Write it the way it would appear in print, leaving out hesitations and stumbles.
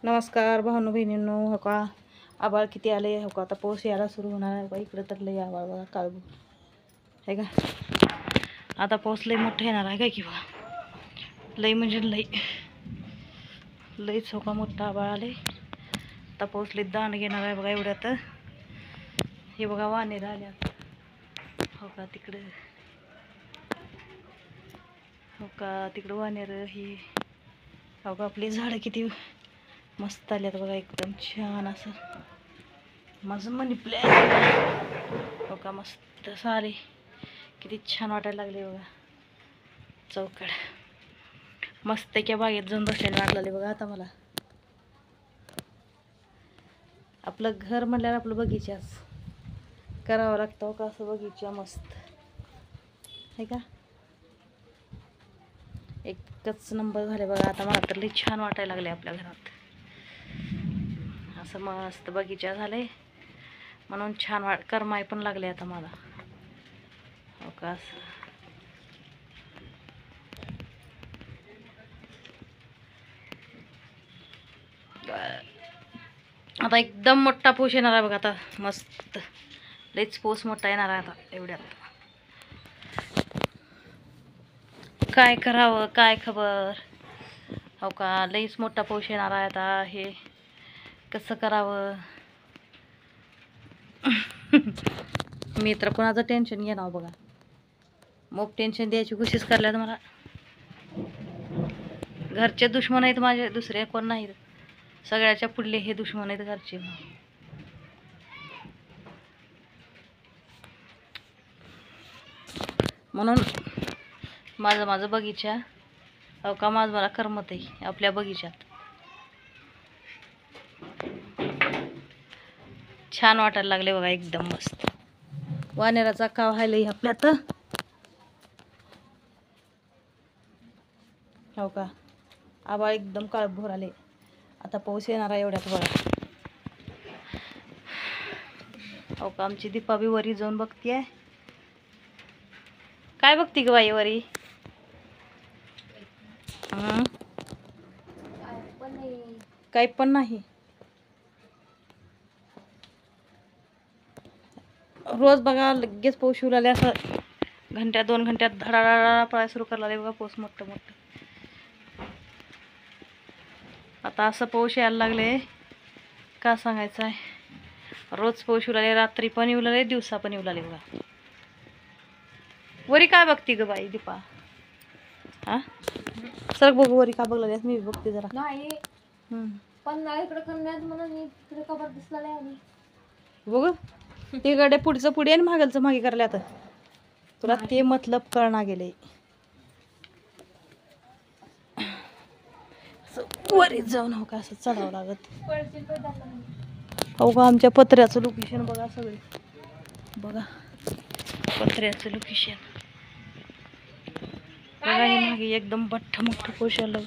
नमस्कार भावनो बहिणींनो. हो का आबाळ किती आले, हो का आता पाऊस यायला सुरू होणार आहे बघा. इकडं तर लई आबाळ बघा, काळबू आहे का. आता पाऊस लई मोठा येणार आहे काय की बघा. लई म्हणजे लईच हो का मोठा आबाळ आले. आता पाऊस लई दांड घेणार आहे बघा. एवढ्यात हे बघा वानेर आल्या हो का तिकडं, हो का तिकडं वानेर ही हो का. आपली झाडं किती मस्त आल्यात बघा, एकदम छान असं. माझं मनी प्लॅन हो का मस्त सारे किती छान वाटायला लागले बघा. चौकड मस्त क्या बागेत जाऊन बसायला वाटले बघा. आता मला आपलं घर म्हणल्यावर आपलं बगीचाच करावं लागतं का. असं बगीचा मस्त आहे का, एकच नंबर झाले बघा. आता मला तर लई छान वाटायला लागले आपल्या घरात. असं मस्त बगीचा झाले म्हणून छान करमाय पण लागले आता मला हो का. आता एकदम मोठा पाऊस येणार आहे बघा. आता मस्त लईच पाऊस मोठा येणार आहे आता. एवढ्यात काय करावं काय खबर हो का. लईच मोठा पाऊस येणार आहे आता. हे कसं करावं मी तर कोणाचं टेन्शन घेणार बघा. मग टेन्शन द्यायची कोशिश करल्यात मला. घरचे दुश्मन आहेत माझे, दुसरे कोण नाहीत. सगळ्याच्या पुढले हे दुश्मन आहेत घरचे. म्हणून माझं बगीचा हो का. माझं मला करमत आहे आपल्या बगीचात. छान वाटायला लागले बघा, एकदम मस्त. वानेराचा काव व्हायला आपल्यात हो का. आबाळ एकदम काळभोर आले. आता पाऊस येणार आहे एवढ्यात बघा हो का. आमची दीपा बी वरी जाऊन बघतीये. काय बघती ग बाई वरी. काही पण नाही. रोज बघा लगेच पाऊस येऊ लागले. असं घंट्यात 2 घंट्यात धडाधडा पळायला सुरू करायला बघा पाऊस मोठं मोठं. आता असं पाऊस यायला लागले का सांगायचं आहे. रोज पाऊस येऊ लागले, रात्री पण येऊ लागले, दिवसा पण येऊ लागले बघा. वरी काय बघती ग बाई दीपा. हा सर बघ वरी का बघ लागल्यास. मी बघते जरा नाही पण इकडे करण्यात मला इकडे कबर दिसला नाही बघ. तिकडे पुढचं पुढे आणि मागलचं मागे करले. आता तुला ते मतलब कळना गेले. वरीत जाऊन हो का असं चढावं लागत हो का. आमच्या पत्र्याचं लोकेशन बघा सगळे बघा. पत्र्याचं लोकेशन बघा. हे मागे एकदम बठ्ठ मोठं कोश आलं.